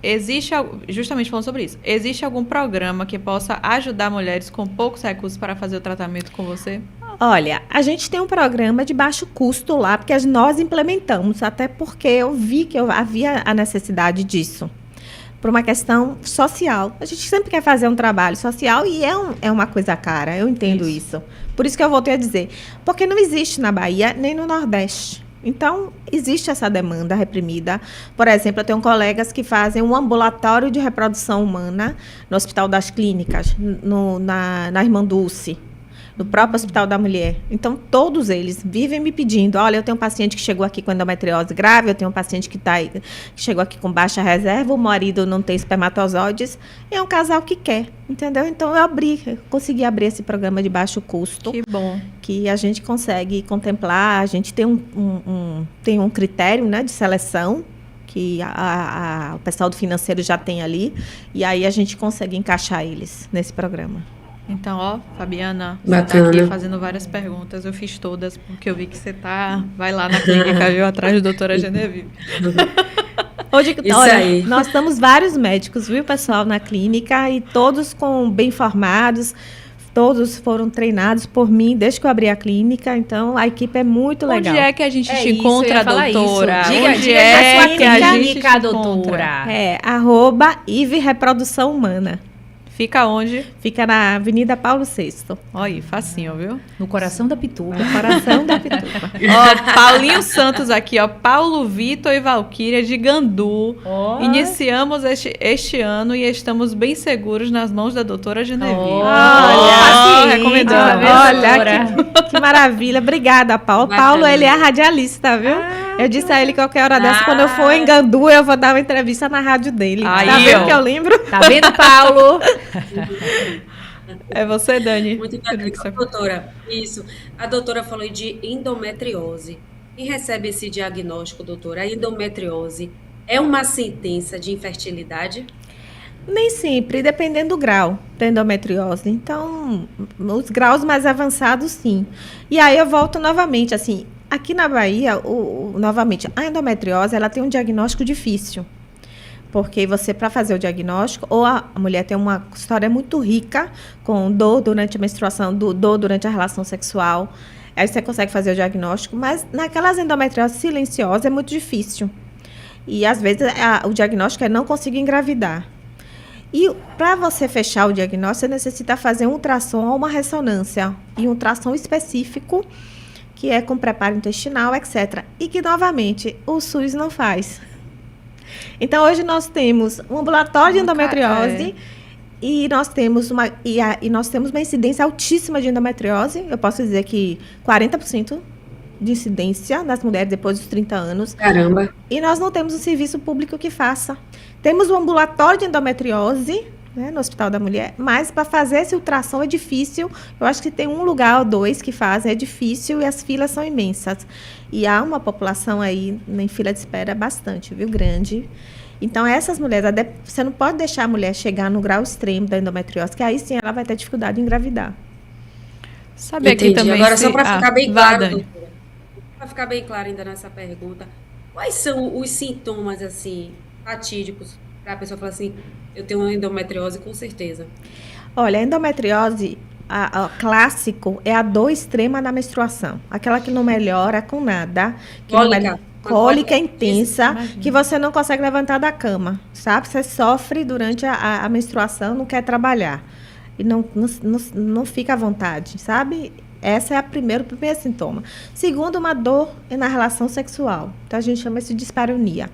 existe, justamente falando sobre isso, existe algum programa que possa ajudar mulheres com poucos recursos para fazer o tratamento com você? Olha, a gente tem um programa de baixo custo lá, porque nós implementamos, até porque eu vi que havia a necessidade disso, por uma questão social. A gente sempre quer fazer um trabalho social e é uma coisa cara, eu entendo isso. Por isso que eu voltei a dizer, porque não existe na Bahia nem no Nordeste. Então, existe essa demanda reprimida. Por exemplo, eu tenho colegas que fazem um ambulatório de reprodução humana no Hospital das Clínicas, na Irmã Dulce. no próprio Hospital da Mulher. Então, todos eles vivem me pedindo, olha, eu tenho um paciente que chegou aqui com endometriose grave, eu tenho um paciente que chegou aqui com baixa reserva, o marido não tem espermatozoides, e é um casal que quer, entendeu? Então, eu consegui abrir esse programa de baixo custo. Que bom. Que a gente consegue contemplar, a gente tem tem um critério, né, de seleção, que o pessoal do financeiro já tem ali, e aí a gente consegue encaixar eles nesse programa. Então, ó, Fabiana, Bacana. você tá aqui fazendo várias perguntas, eu fiz todas, porque eu vi que você vai lá na clínica, viu, atrás da doutora Genevieve. Hoje, Isso olha, aí. nós temos vários médicos, viu, pessoal, na clínica, e todos bem formados, todos foram treinados por mim desde que eu abri a clínica, então a equipe é muito legal. Onde é que a gente te isso, encontra, eu ia falar doutora? isso. Onde Diga é a sua que a gente clínica, te encontra? doutora. @IVE Reprodução Humana. Fica onde? Fica na Avenida Paulo VI, Olha aí, facinho, viu? No coração da Pituba. no coração da Pituba. Ó, Paulinho Santos aqui, ó. Paulo Vitor e Valquíria de Gandu. Oh. Iniciamos este ano e estamos bem seguros nas mãos da doutora Genevieve. Olha, recomendando. Olha, que maravilha. Obrigada, Paulo. Bacana. Paulo, ele é radialista, viu? Eu disse a ele que qualquer hora dessa, quando eu for em Gandu, eu vou dar uma entrevista na rádio dele. Aí, tá vendo ó. que eu lembro? Tá vendo, Paulo? É você, Dani. Muito Eu vi que bacana, você- doutora. Isso. A doutora falou de endometriose. Quem recebe esse diagnóstico, doutora, a endometriose é uma sentença de infertilidade? Nem sempre, dependendo do grau da endometriose. Então, os graus mais avançados, sim. E aí eu volto novamente, assim, aqui na Bahia, novamente, a endometriose, ela tem um diagnóstico difícil. Porque você, para fazer o diagnóstico, ou a mulher tem uma história muito rica, com dor durante a menstruação, dor durante a relação sexual, aí você consegue fazer o diagnóstico, mas naquelas endometrioses silenciosas é muito difícil. E, às vezes, o diagnóstico é não conseguir engravidar. E para você fechar o diagnóstico, você necessita fazer um ultrassom ou uma ressonância. E um ultrassom específico, que é com preparo intestinal, etc. E que, novamente, o SUS não faz. Então, hoje nós temos um ambulatório de endometriose e nós temos uma incidência altíssima de endometriose. Eu posso dizer que 40% de incidência nas mulheres depois dos 30 anos. Caramba. E nós não temos um serviço público que faça. Temos um ambulatório de endometriose, né, no Hospital da Mulher, mas para fazer esse ultrassom é difícil. Eu acho que tem um lugar ou dois que fazem, é difícil e as filas são imensas. E há uma população aí em fila de espera bastante, viu, grande. Então, essas mulheres, você não pode deixar a mulher chegar no grau extremo da endometriose, que aí sim ela vai ter dificuldade em engravidar. Sabe aqui Entendi. também. Agora, só para ficar bem vá, claro, Dani. doutora, para ficar bem claro ainda nessa pergunta, quais são os sintomas, assim, fatídicos, para a pessoa falar assim, eu tenho uma endometriose com certeza? Olha, a endometriose, a clássico, é a dor extrema na menstruação. Aquela que não melhora com nada. Que não Cólica. cólica intensa, Imagina. que você não consegue levantar da cama, sabe? Você sofre durante a menstruação, não quer trabalhar. E não fica à vontade, sabe? Essa é o primeiro sintoma. Segundo, uma dor na relação sexual. Então, a gente chama isso de dispareunia.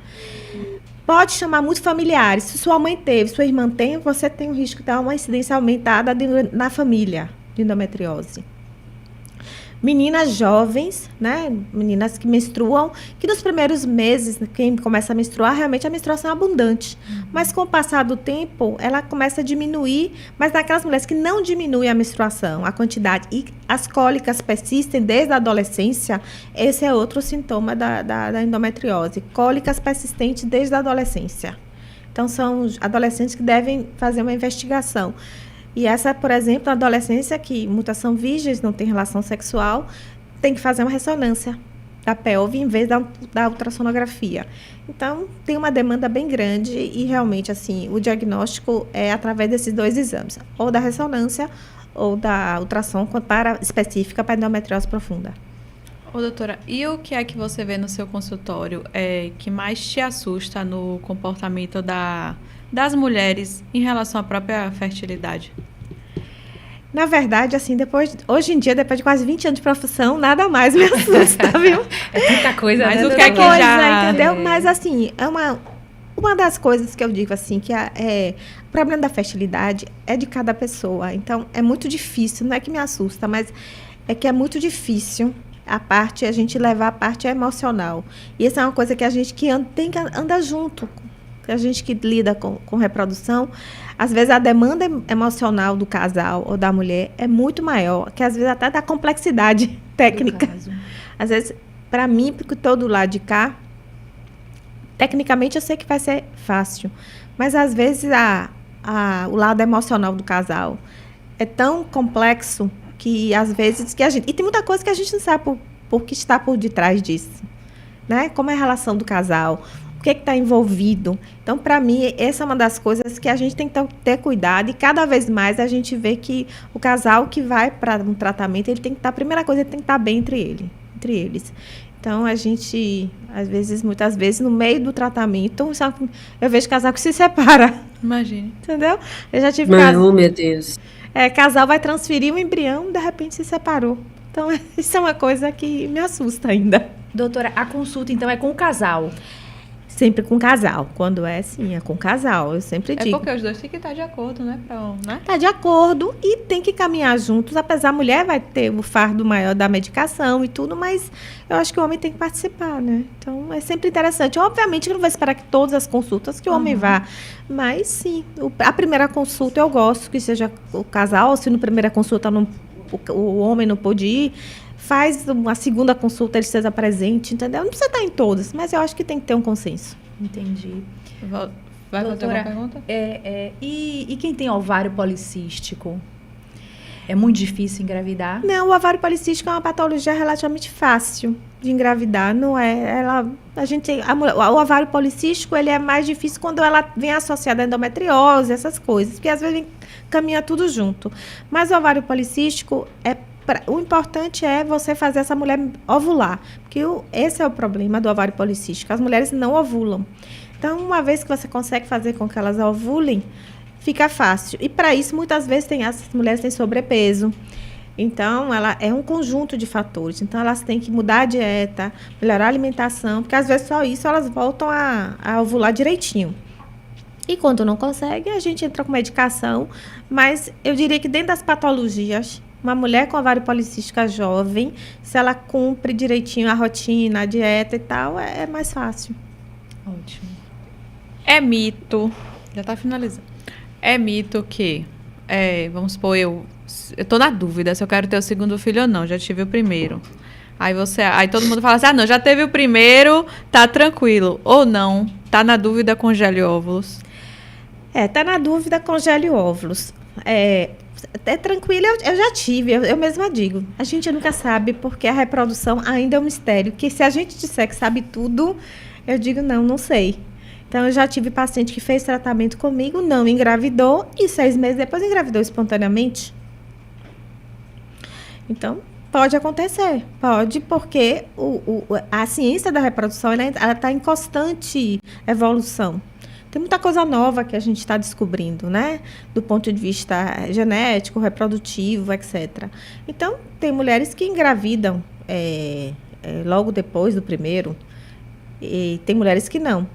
Pode chamar muitos familiares. Se sua mãe teve, sua irmã tem, você tem um risco de ter uma incidência aumentada na família de endometriose. Meninas jovens, né? Meninas que menstruam, que nos primeiros meses, quem começa a menstruar, realmente a menstruação é abundante. Mas com o passar do tempo, ela começa a diminuir, mas naquelas mulheres que não diminuem a menstruação, a quantidade, e as cólicas persistem desde a adolescência, esse é outro sintoma da endometriose. Cólicas persistentes desde a adolescência. Então, são os adolescentes que devem fazer uma investigação. E essa, por exemplo, na adolescência, que muitas são virgens, não tem relação sexual, tem que fazer uma ressonância da pelve em vez da ultrassonografia. Então, tem uma demanda bem grande e realmente, assim, o diagnóstico é através desses dois exames, ou da ressonância ou da ultrassom específica para endometriose profunda. Ô, doutora, e o que é que você vê no seu consultório que mais te assusta no comportamento das mulheres em relação à própria fertilidade? Na verdade, assim, hoje em dia, depois de quase 20 anos de profissão, nada mais me assusta, viu? É muita coisa, Mas né, o que é doutora? que já- entendeu? Mas, assim, Uma das coisas que eu digo assim, que o problema da fertilidade é de cada pessoa. Então, é muito difícil, não é que me assusta, mas é que é muito difícil a gente levar a parte emocional. E essa é uma coisa que a gente tem que andar junto. A gente que lida com reprodução, às vezes a demanda emocional do casal ou da mulher é muito maior, que às vezes até da complexidade técnica. Às vezes, para mim, porque estou do lado de cá, tecnicamente eu sei que vai ser fácil, mas às vezes o lado emocional do casal é tão complexo que às vezes e tem muita coisa que a gente não sabe por que está por detrás disso, né? Como é a relação do casal, o que está envolvido. Então, para mim, essa é uma das coisas que a gente tem que ter cuidado, e cada vez mais a gente vê que o casal que vai para um tratamento, ele tem que estar, a primeira coisa, ele tem que estar bem entre eles. Então, a gente, muitas vezes, no meio do tratamento, eu vejo casal que se separa. Imagine. Entendeu? Eu já tive Oh, meu Deus. Casal vai transferir o embrião, de repente se separou. Então, isso é uma coisa que me assusta ainda. Doutora, a consulta, então, é com o casal? Sempre com o casal. Quando sim, é com o casal. Eu sempre digo. É porque os dois têm que estar de acordo, né? Tá de acordo e tem que caminhar juntos. Apesar, a mulher vai ter o fardo maior da medicação e tudo, mas eu acho que o homem tem que participar, né? Então, é sempre interessante. Obviamente, eu não vou esperar que todas as consultas que o homem vá. Mas, sim, a primeira consulta eu gosto que seja o casal. Se na primeira consulta o homem não pôde ir, faz uma segunda consulta, ele esteja presente, entendeu? Não precisa estar em todas, mas eu acho que tem que ter um consenso. Entendi. Vai fazer uma pergunta? E quem tem ovário policístico? É muito difícil engravidar? Não, o ovário policístico é uma patologia relativamente fácil de engravidar, não é? O ovário policístico, ele é mais difícil quando ela vem associada à endometriose, essas coisas, porque às vezes caminha tudo junto. Mas o ovário policístico o importante é você fazer essa mulher ovular, porque esse é o problema do ovário policístico, as mulheres não ovulam. Então, uma vez que você consegue fazer com que elas ovulem, fica fácil. E para isso, muitas vezes, as mulheres têm sobrepeso. Então, ela é um conjunto de fatores. Então, elas têm que mudar a dieta, melhorar a alimentação, porque às vezes só isso elas voltam a ovular direitinho. E quando não consegue, a gente entra com medicação, mas eu diria que dentro das patologias, uma mulher com ovário policístico jovem, se ela cumpre direitinho a rotina, a dieta e tal, é mais fácil. Ótimo. É mito, já está finalizando, é mito que, vamos supor, eu tô na dúvida se eu quero ter o segundo filho ou não, já tive o primeiro. Aí todo mundo fala assim, não, já teve o primeiro, tá tranquilo. Ou não, tá na dúvida, congele óvulos. Tá na dúvida, congele óvulos. É tranquilo, eu já tive, eu mesma digo. A gente nunca sabe, porque a reprodução ainda é um mistério. Que se a gente disser que sabe tudo, eu digo, não sei. Então, eu já tive paciente que fez tratamento comigo, não engravidou, e 6 meses depois engravidou espontaneamente. Então, pode acontecer. Pode, porque a ciência da reprodução ela está em constante evolução. Tem muita coisa nova que a gente está descobrindo, né? Do ponto de vista genético, reprodutivo, etc. Então, tem mulheres que engravidam logo depois do primeiro. E tem mulheres que não.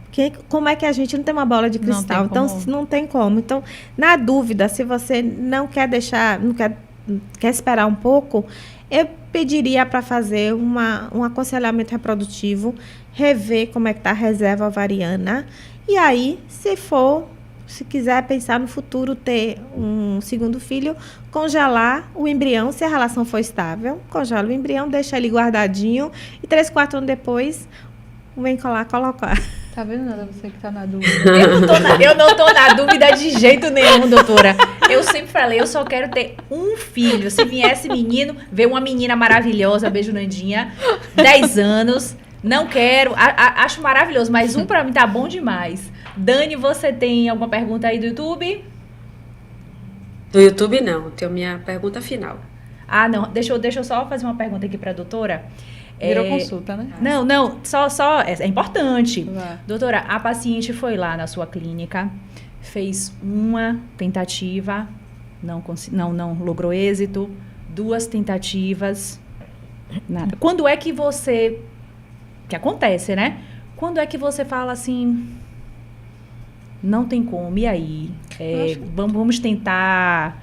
Como é que a gente não tem uma bola de cristal? Então, não tem como. Então, na dúvida, se você não quer quer esperar um pouco, eu pediria para fazer um aconselhamento reprodutivo, rever como é que está a reserva ovariana. E aí, se quiser pensar no futuro ter um segundo filho, congelar o embrião, se a relação for estável, congela o embrião, deixa ele guardadinho e 3, 4 anos depois, vem colocar. Tá vendo nada, você que tá na dúvida? Eu não tô na dúvida de jeito nenhum, doutora. Eu sempre falei, eu só quero ter um filho. Se viesse menino, ver uma menina maravilhosa, beijo Nandinha, 10 anos... Não quero, acho maravilhoso, mas um pra mim tá bom demais. Dani, você tem alguma pergunta aí do YouTube? Do YouTube não, tenho minha pergunta final. Não, deixa eu só fazer uma pergunta aqui pra doutora. Virou consulta, né? Não, só é importante. Vai. Doutora, a paciente foi lá na sua clínica, fez uma tentativa, não logrou êxito, 2 tentativas, nada. Quando é que acontece, né? Quando é que você fala assim, não tem como, e aí? Vamos tentar...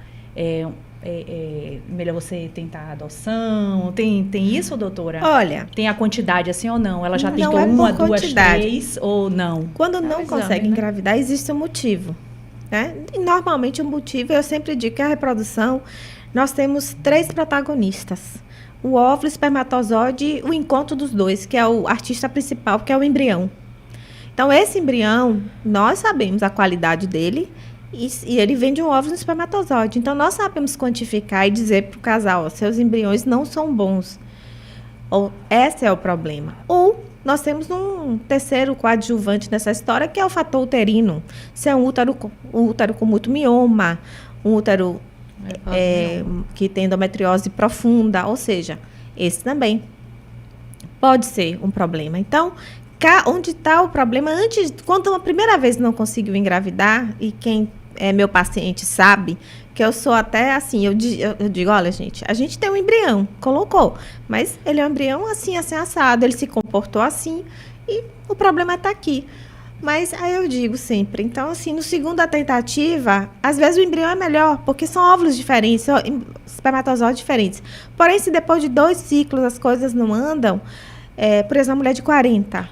melhor você tentar adoção? Tem isso, doutora? Olha... Tem a quantidade assim ou não? Ela já tentou não é uma, por duas, quantidade. 3 ou não? Quando não consegue engravidar, existe um motivo. Né? E normalmente o motivo, eu sempre digo que a reprodução, nós temos 3 protagonistas. O óvulo, o espermatozoide e o encontro dos dois, que é o artista principal, que é o embrião. Então, esse embrião, nós sabemos a qualidade dele e ele vem de um óvulo e um espermatozoide. Então, nós sabemos quantificar e dizer para o casal, seus embriões não são bons. Ou esse é o problema. Ou nós temos um terceiro coadjuvante nessa história, que é o fator uterino. Se é um útero com muito mioma, um útero que tem endometriose profunda, ou seja, esse também pode ser um problema. Então, onde está o problema? Quando a primeira vez não conseguiu engravidar, e quem é meu paciente sabe que eu sou até assim, eu digo, olha, gente, a gente tem um embrião, colocou, mas ele é um embrião assim, assado, ele se comportou assim, e o problema está aqui. Mas aí eu digo sempre, então assim, no segunda tentativa, às vezes o embrião é melhor, porque são óvulos diferentes, são espermatozoides diferentes. Porém, se depois de 2 ciclos as coisas não andam, por exemplo, a mulher de 40,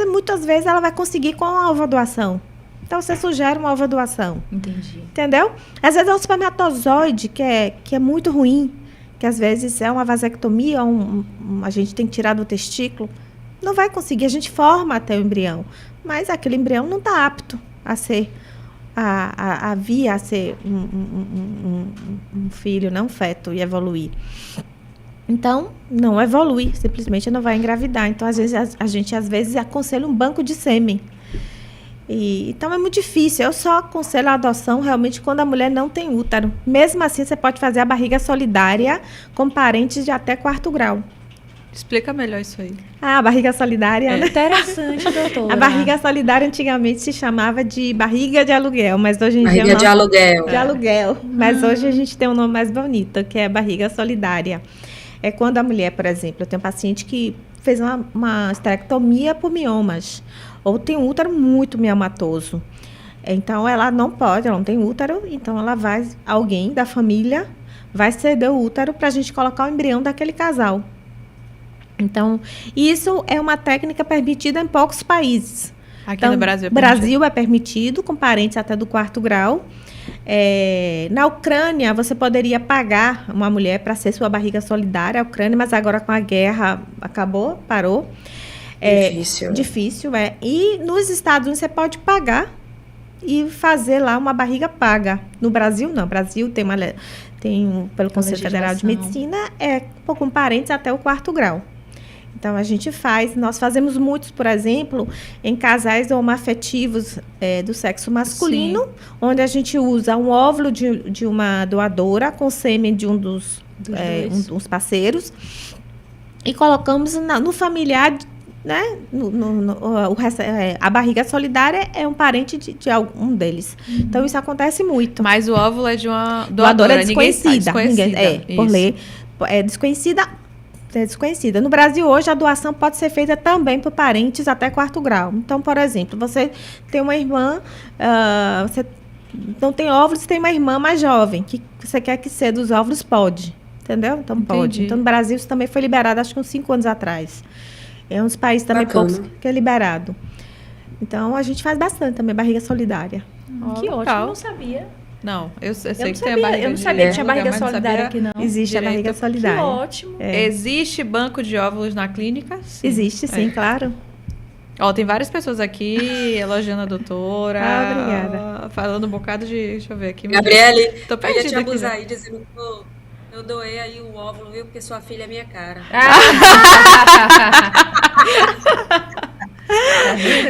muitas vezes ela vai conseguir com a ovodoação. Então, você sugere uma ovodoação. Entendi. Entendeu? Às vezes é um espermatozoide que é muito ruim, que às vezes é uma vasectomia, a gente tem que tirar do testículo. Não vai conseguir, a gente forma até o embrião. Mas aquele embrião não está apto a ser, a vir a ser um filho, não um feto, e evoluir. Então, não evolui, simplesmente não vai engravidar. Então, às vezes, a gente aconselha um banco de sêmen. Então, é muito difícil. Eu só aconselho a adoção realmente quando a mulher não tem útero. Mesmo assim, você pode fazer a barriga solidária com parentes de até 4º grau. Explica melhor isso aí. A barriga solidária... É interessante, doutora. A barriga solidária antigamente se chamava de barriga de aluguel, mas hoje em dia... Barriga de aluguel. De aluguel. Mas hoje a gente tem um nome mais bonito, que é barriga solidária. É quando a mulher, por exemplo, eu tenho um paciente que fez uma esterectomia por miomas, ou tem um útero muito miomatoso. Então, ela não tem útero, então alguém da família vai ceder o útero para a gente colocar o embrião daquele casal. Então, isso é uma técnica permitida em poucos países. Aqui no Brasil é permitido? Brasil é permitido, com parentes até do 4º grau. Na Ucrânia, você poderia pagar uma mulher para ser sua barriga solidária, a Ucrânia, mas agora com a guerra parou. Difícil. E nos Estados Unidos você pode pagar e fazer lá uma barriga paga. No Brasil, não. No Brasil tem pelo Conselho Federal de Medicina, com parentes até o 4º grau. Então, nós fazemos muitos, por exemplo, em casais homoafetivos do sexo masculino, sim, onde a gente usa um óvulo de uma doadora com sêmen de um dos parceiros e colocamos no familiar, né? A barriga solidária é um parente de algum deles. Uhum. Então, isso acontece muito. Mas o óvulo é de uma doadora desconhecida. Por lei, é desconhecida. No Brasil, hoje, a doação pode ser feita também por parentes até 4º grau. Então, por exemplo, você tem uma irmã, você não tem óvulos, tem uma irmã mais jovem, que você quer que ceda os óvulos, pode. Entendeu? Então, entendi. Pode. Então, no Brasil, isso também foi liberado, acho que uns 5 anos atrás. É um dos países também poucos que é liberado. Então, a gente faz bastante também, barriga solidária. Que ótimo, eu não sabia. Não, eu sei que tem a barriga. Eu não sabia que tinha barriga solidária aqui, não. Existe a barriga solidária. Que ótimo. Existe banco de óvulos na clínica? Sim. Existe, sim, claro. Tem várias pessoas aqui elogiando a doutora. Obrigada. Falando um bocado de... Deixa eu ver aqui. Gabriele, tô perdida, eu ia te abusar aí, dizendo que eu doei aí o óvulo, viu? Porque sua filha é minha cara.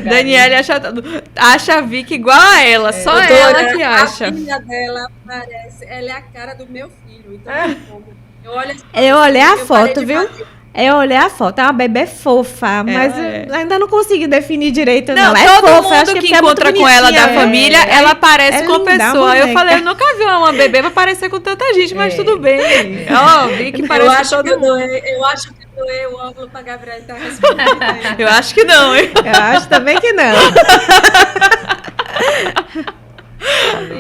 Daniele acha a Vicky igual a ela, só doutora, ela que acha. A filha dela ela é a cara do meu filho. Então, eu olhei a foto, viu? Eu olhei a foto, é uma bebê fofa, mas ainda não consegui definir direito, não. Todo mundo acho que encontra com ela da família, ela parece com pessoa. Eu falei, eu nunca vi uma bebê pra parecer com tanta gente, mas tudo bem. Vi que parece todo mundo. Eu acho que doei o óvulo pra Gabriela tá respondendo. Eu acho que não, hein? Eu acho também que não.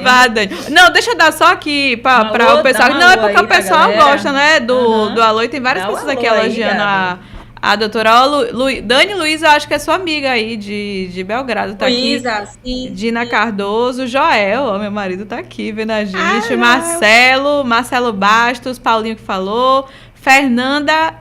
Vá, Dani. Não, deixa eu dar só aqui para o pessoal. Não, é porque o pessoal gosta, né, do alô. E tem várias pessoas aqui elogiando a doutora. Dani Luiz, eu acho que é sua amiga aí de Belgrado. Tá Luísa, aqui. sim. Dina Cardoso, Joel, meu marido tá aqui vendo a gente. Marcelo Bastos, Paulinho que falou. Fernanda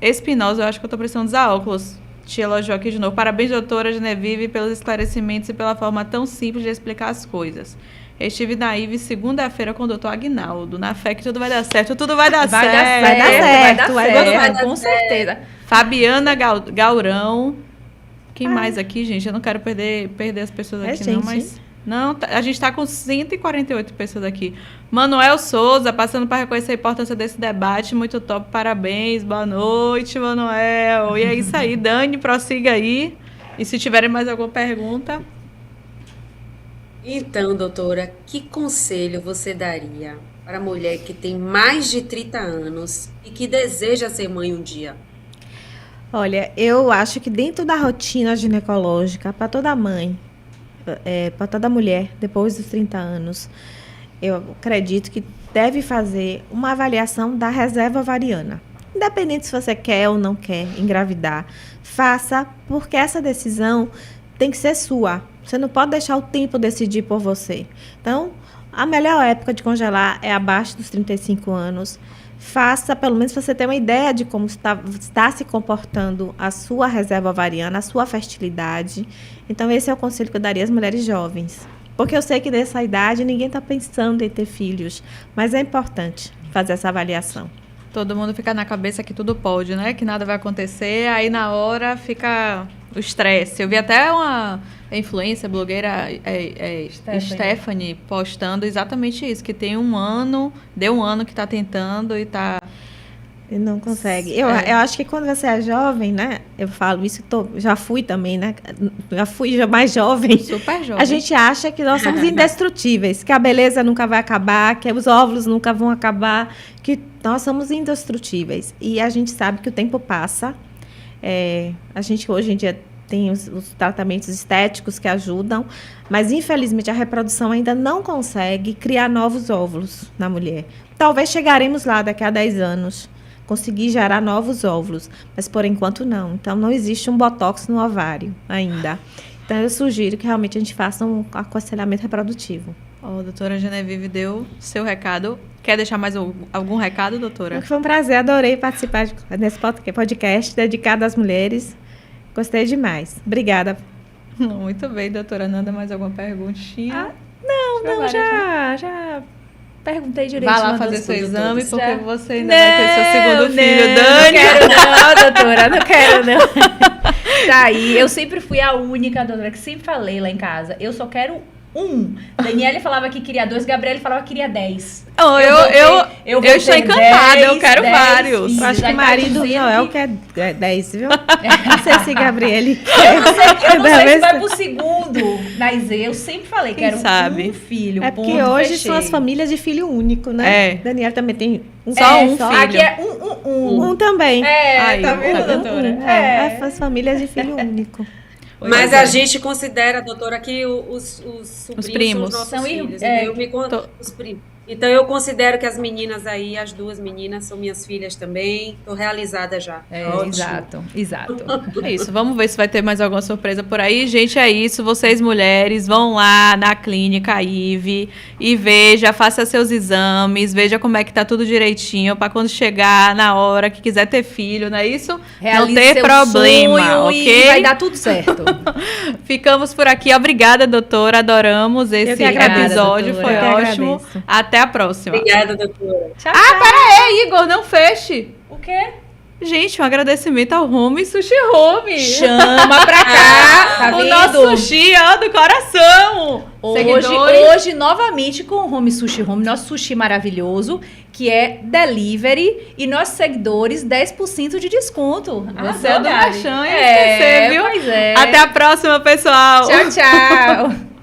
Espinosa, eu acho que eu tô precisando usar óculos. Te elogiou aqui de novo. Parabéns, doutora Genevieve, pelos esclarecimentos e pela forma tão simples de explicar as coisas. Estive na IVE segunda-feira com o doutor Aguinaldo. Na fé que tudo vai dar certo. Tudo vai dar certo. Vai dar certo, com certeza. Fabiana Gaurão. Quem mais aqui, gente? Eu não quero perder as pessoas aqui, não, mas... Não, a gente está com 148 pessoas aqui. Manuel Souza, passando para reconhecer a importância desse debate. Muito top, parabéns. Boa noite, Manuel. E é isso aí, Dani, prossiga aí. E se tiverem mais alguma pergunta... Então, doutora, que conselho você daria para a mulher que tem mais de 30 anos e que deseja ser mãe um dia? Olha, eu acho que dentro da rotina ginecológica, para toda mãe, para toda mulher, depois dos 30 anos, eu acredito que deve fazer uma avaliação da reserva ovariana. Independente se você quer ou não quer engravidar, faça, porque essa decisão tem que ser sua. Você não pode deixar o tempo decidir por você. Então, a melhor época de congelar é abaixo dos 35 anos. Faça, pelo menos, para você ter uma ideia de como está se comportando a sua reserva ovariana, a sua fertilidade. Então, esse é o conselho que eu daria às mulheres jovens. Porque eu sei que nessa idade ninguém está pensando em ter filhos, mas é importante fazer essa avaliação. Todo mundo fica na cabeça que tudo pode, né? Que nada vai acontecer, aí na hora fica o estresse. Eu vi até uma influencer, blogueira Stephanie, postando exatamente isso, que tem deu um ano que está tentando e está... E não consegue. Eu acho que quando você é jovem, né? Eu falo isso, já fui também, né? Já fui mais jovem. Super jovem. A gente acha que nós somos indestrutíveis, que a beleza nunca vai acabar, que os óvulos nunca vão acabar, que nós somos indestrutíveis. E a gente sabe que o tempo passa. A gente hoje em dia tem os tratamentos estéticos que ajudam, mas infelizmente a reprodução ainda não consegue criar novos óvulos na mulher. Talvez chegaremos lá daqui a 10 anos. Conseguir gerar novos óvulos, mas por enquanto não. Então, não existe um botox no ovário ainda. Então, eu sugiro que realmente a gente faça um aconselhamento reprodutivo. Doutora Genevieve deu seu recado. Quer deixar mais algum recado, doutora? Foi um prazer, adorei participar desse podcast dedicado às mulheres. Gostei demais. Obrigada. Muito bem, doutora Nanda, mais alguma perguntinha? Não, já perguntei direito. Vai lá fazer seu exame, porque você ainda vai ter seu segundo filho, Dani. Não quero não, doutora, não quero não. Tá aí, eu sempre fui a única, doutora, que sempre falei lá em casa, eu só quero um. Daniela falava que queria 2, Gabriela falava que queria 10. Eu estou encantada, eu quero vários. Filhos. Eu acho que o marido do Joel quer 10, viu? Não sei se Gabriele Eu não sei se vai pro segundo, mas eu sempre falei que era um filho. É porque hoje são as famílias de filho único, né? Daniela também tem só um filho. Aqui é um também. Tá vendo, doutora? As famílias de filho único. Mas a gente considera, doutora, que os primos são os nossos filhos. Os primos. Então, eu considero que as meninas aí, as 2 meninas, são minhas filhas também. Estou realizada já. Exato. É isso. Vamos ver se vai ter mais alguma surpresa por aí. Gente, é isso. Vocês, mulheres, vão lá na clínica IVE e faça seus exames, veja como é que tá tudo direitinho, para quando chegar na hora que quiser ter filho, não é isso? Realize não ter problema, sonho, ok? E vai dar tudo certo. Ficamos por aqui. Obrigada, doutora. Adoramos esse episódio. Doutora. Foi ótimo. Até a próxima. Obrigada, doutora. Tchau. Pera aí, Igor, não feche. O quê? Gente, um agradecimento ao Home Sushi Home. Chama pra cá, tá vendo? O nosso sushi, do coração. Hoje, novamente, com o Home Sushi Home, nosso sushi maravilhoso, que é delivery, e nossos seguidores, 10% de desconto. Você é do Machan, esquecer, viu? Pois é. Até a próxima, pessoal. Tchau.